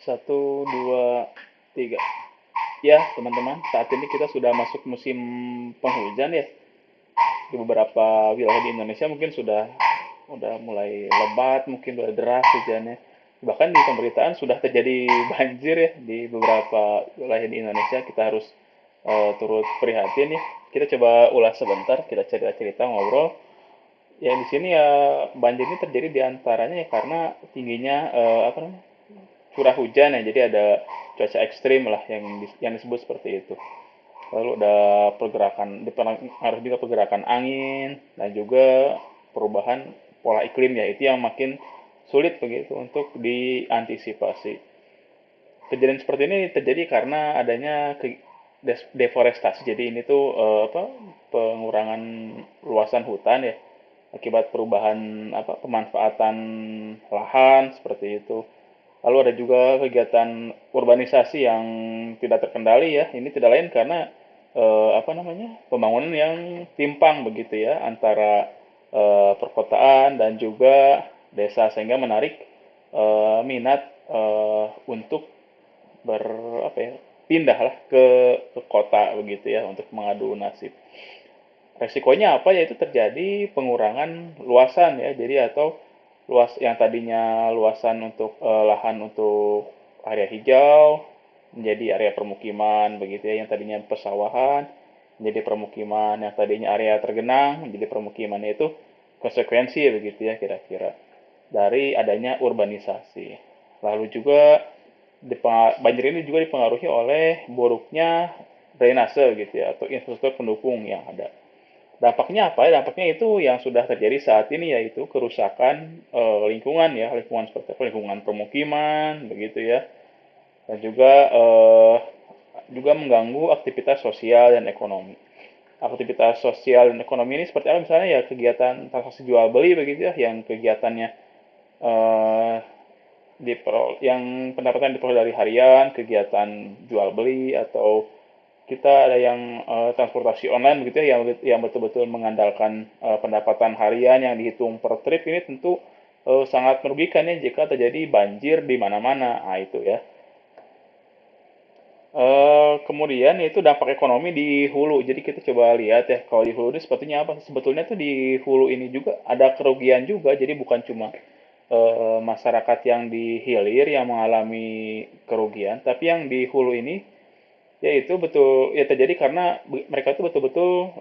Satu, dua, tiga. Ya, teman-teman, saat ini kita sudah masuk musim penghujan ya. Di beberapa wilayah di Indonesia mungkin sudah mulai lebat, mungkin sudah deras hujannya. Bahkan di pemberitaan sudah terjadi banjir ya di beberapa wilayah di Indonesia. Kita harus turut prihatin ya. Kita coba ulas sebentar, kita cerita-cerita ngobrol. Ya di sini ya banjir ini terjadi di antaranya ya karena tingginya apa namanya curah hujan ya, jadi ada cuaca ekstrim lah yang disebut seperti itu. Lalu ada harus juga pergerakan angin dan juga perubahan pola iklim ya, itu yang makin sulit begitu untuk diantisipasi. Kejadian seperti ini terjadi karena adanya deforestasi. Jadi ini tuh pengurangan luasan hutan ya akibat perubahan pemanfaatan lahan seperti itu. Lalu ada juga kegiatan urbanisasi yang tidak terkendali ya. Ini tidak lain karena pembangunan yang timpang begitu ya antara perkotaan dan juga desa sehingga menarik minat untuk ber apa ya pindah lah ke kota begitu ya untuk mengadu nasib. Resikonya apa? Yaitu terjadi pengurangan luasan ya. Jadi atau luas yang tadinya luasan untuk lahan untuk area hijau menjadi area permukiman begitu ya. Yang tadinya pesawahan menjadi permukiman, yang tadinya area tergenang menjadi permukiman. Itu konsekuensi ya begitu ya kira-kira dari adanya urbanisasi. Lalu juga banjir ini juga dipengaruhi oleh buruknya drainase gitu ya atau infrastruktur pendukung yang ada. Dampaknya apa? Dampaknya itu yang sudah terjadi saat ini yaitu kerusakan lingkungan ya, lingkungan seperti apa? Lingkungan permukiman begitu ya. Dan juga mengganggu aktivitas sosial dan ekonomi. Aktivitas sosial dan ekonomi ini seperti apa? Misalnya ya kegiatan transaksi jual beli begitu ya, yang kegiatannya eh, yang pendapatan diperoleh dari harian, kegiatan jual beli atau kita ada yang transportasi online begitu ya yang betul-betul mengandalkan pendapatan harian yang dihitung per trip. Ini tentu sangat merugikan ya jika terjadi banjir di mana-mana. Nah, itu ya. Kemudian itu dampak ekonomi di hulu. Jadi kita coba lihat ya, kalau di hulu ini sepertinya apa? Sebetulnya tuh di hulu ini juga ada kerugian juga. Jadi bukan cuma masyarakat yang di hilir yang mengalami kerugian, tapi yang di hulu ini yaitu betul ya terjadi karena mereka itu betul-betul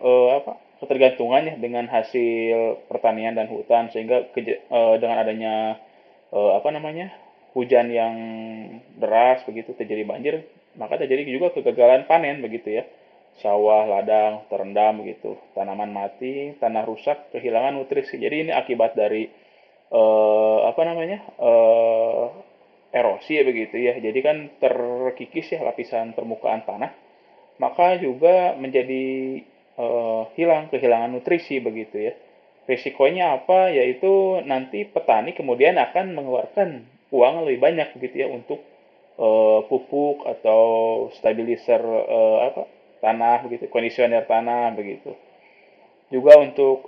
ketergantungannya dengan hasil pertanian dan hutan sehingga dengan adanya hujan yang deras begitu terjadi banjir, maka terjadi juga kegagalan panen begitu ya. Sawah, ladang terendam begitu, tanaman mati, tanah rusak, kehilangan nutrisi. Jadi ini akibat dari erosi ya begitu ya. Jadi kan terkikis ya lapisan permukaan tanah, maka juga menjadi kehilangan nutrisi begitu ya. Risikonya apa? Yaitu nanti petani kemudian akan mengeluarkan uang lebih banyak begitu ya untuk pupuk atau stabilizer tanah begitu, kondisioner tanah begitu. Juga untuk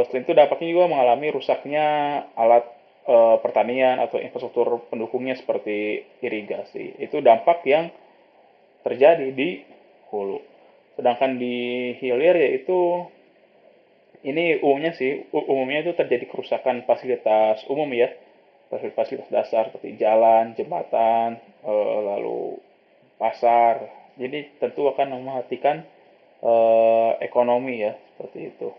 selain itu dampaknya juga mengalami rusaknya alat pertanian atau infrastruktur pendukungnya seperti irigasi. Itu dampak yang terjadi di hulu. Sedangkan di hilir yaitu ini umumnya itu terjadi kerusakan fasilitas umum ya, fasilitas dasar seperti jalan, jembatan, lalu pasar. Jadi tentu akan mematikan ekonomi ya seperti itu.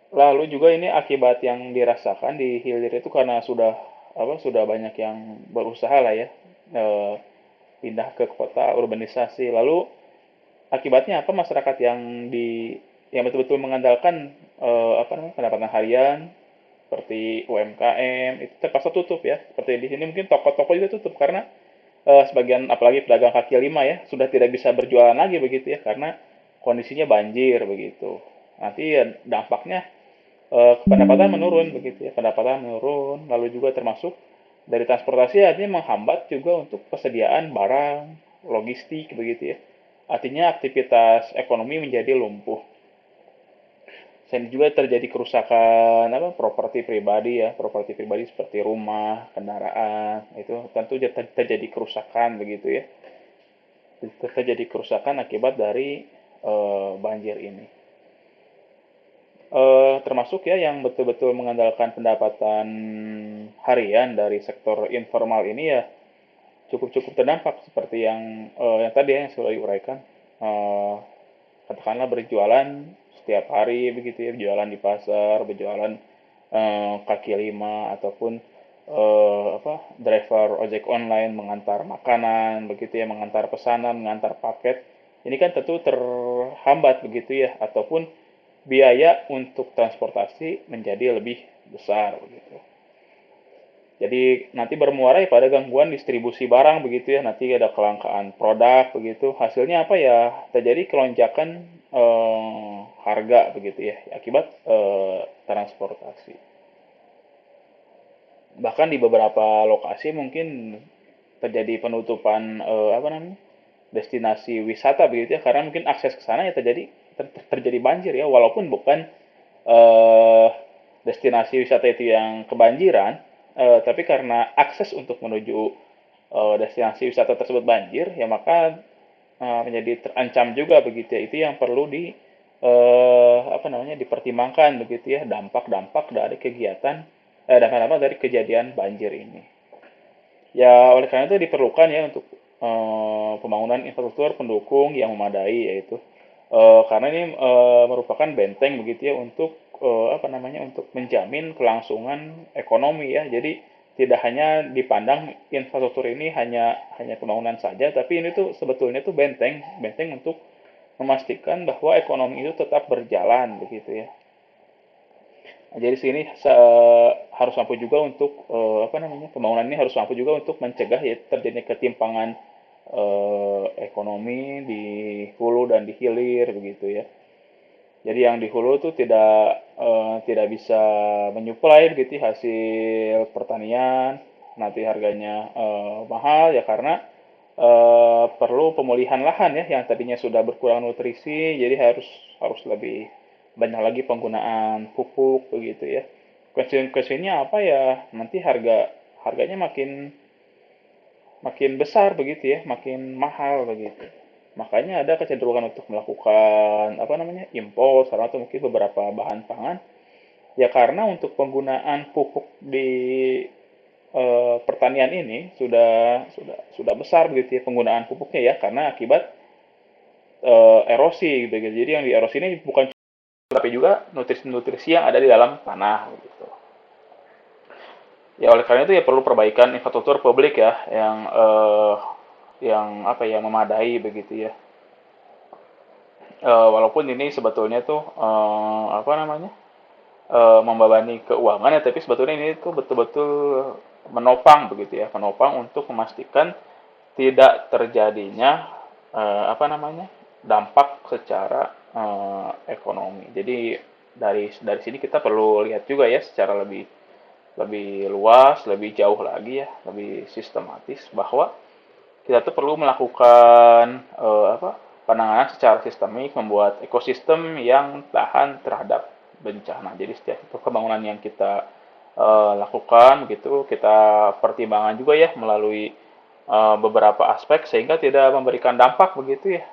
Lalu juga ini akibat yang dirasakan di hilir itu karena sudah banyak yang berusaha lah ya eh, pindah ke kota urbanisasi. Lalu akibatnya apa? Masyarakat yang betul-betul mengandalkan pendapatan harian seperti UMKM itu terpaksa tutup ya. Seperti di sini mungkin toko-toko juga tutup karena sebagian apalagi pedagang kaki lima ya sudah tidak bisa berjualan lagi begitu ya karena kondisinya banjir begitu. Nanti ya dampaknya pendapatan menurun begitu ya, pendapatan menurun, lalu juga termasuk dari transportasi artinya menghambat juga untuk persediaan barang, logistik begitu ya. Artinya aktivitas ekonomi menjadi lumpuh. Selain juga terjadi kerusakan apa properti pribadi seperti rumah, kendaraan, itu tentu terjadi kerusakan begitu ya. Terjadi kerusakan akibat dari banjir ini. Termasuk ya yang betul-betul mengandalkan pendapatan harian dari sektor informal ini ya cukup-cukup terdampak seperti yang tadi ya yang sudah diuraikan. Eh, Katakanlah berjualan setiap hari begitu ya, berjualan di pasar, berjualan kaki lima ataupun driver ojek online mengantar makanan begitu ya, mengantar pesanan, mengantar paket. Ini kan tentu terhambat begitu ya, ataupun biaya untuk transportasi menjadi lebih besar begitu. Jadi nanti bermuara pada gangguan distribusi barang begitu ya, nanti ada kelangkaan produk begitu. Hasilnya apa ya? Terjadi kelonjakan harga begitu ya, akibat transportasi. Bahkan di beberapa lokasi mungkin terjadi penutupan destinasi wisata begitu ya, karena mungkin akses ke sana ya terjadi banjir ya, walaupun bukan eh, destinasi wisata itu yang kebanjiran, tapi karena akses untuk menuju destinasi wisata tersebut banjir, ya maka menjadi terancam juga begitu ya. Itu yang perlu dipertimbangkan begitu ya, dampak-dampak dari kegiatan dampak-dampak dari kejadian banjir ini. Ya oleh karena itu diperlukan ya untuk pembangunan infrastruktur pendukung yang memadai, yaitu karena ini merupakan benteng begitu ya untuk untuk menjamin kelangsungan ekonomi ya. Jadi tidak hanya dipandang infrastruktur ini hanya hanya pembangunan saja, tapi ini tuh sebetulnya tuh benteng benteng untuk memastikan bahwa ekonomi itu tetap berjalan begitu ya. Nah, jadi sini harus mampu juga untuk pembangunan ini harus mampu juga untuk mencegah ya terjadinya ketimpangan ekonomi di hulu dan di hilir begitu ya. Jadi yang di hulu itu tidak bisa menyuplai begitu ya, hasil pertanian, nanti harganya mahal ya karena perlu pemulihan lahan ya yang tadinya sudah berkurang nutrisi, jadi harus harus lebih banyak lagi penggunaan pupuk begitu ya. Konsekuensinya apa ya? Nanti harganya makin makin besar begitu ya, makin mahal begitu. Makanya ada kecenderungan untuk melakukan impor sekarang atau mungkin beberapa bahan pangan ya, karena untuk penggunaan pupuk di pertanian ini sudah besar begitu ya penggunaan pupuknya ya, karena akibat erosi gitu. Jadi yang di erosi ini bukan tapi juga nutrisi-nutrisi yang ada di dalam tanah gitu. Ya oleh karena itu ya perlu perbaikan infrastruktur publik ya yang memadai begitu ya. Walaupun ini sebetulnya tuh membebani keuangan ya, tapi sebetulnya ini tuh betul-betul menopang begitu ya, menopang untuk memastikan tidak terjadinya dampak secara ekonomi. Jadi dari sini kita perlu lihat juga ya secara lebih lebih luas, lebih jauh lagi ya, lebih sistematis bahwa kita tuh perlu melakukan penanganan secara sistemik, membuat ekosistem yang tahan terhadap bencana. Jadi setiap pembangunan yang kita lakukan gitu, kita pertimbangan juga ya melalui beberapa aspek sehingga tidak memberikan dampak begitu ya,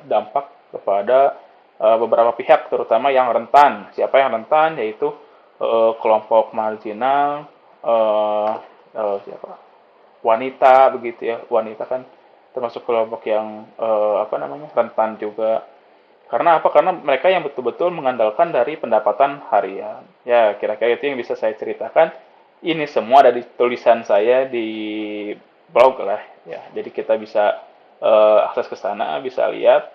dampak kepada beberapa pihak terutama yang rentan. Siapa yang rentan? Yaitu kelompok marginal, siapa wanita begitu ya. Wanita kan termasuk kelompok yang rentan juga. Karena apa? Karena mereka yang betul-betul mengandalkan dari pendapatan harian. Ya, kira-kira itu yang bisa saya ceritakan. Ini semua ada di tulisan saya di blog lah ya. Jadi kita bisa akses ke sana, bisa lihat.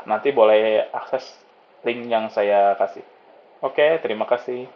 Nanti boleh akses link yang saya kasih. Oke, terima kasih.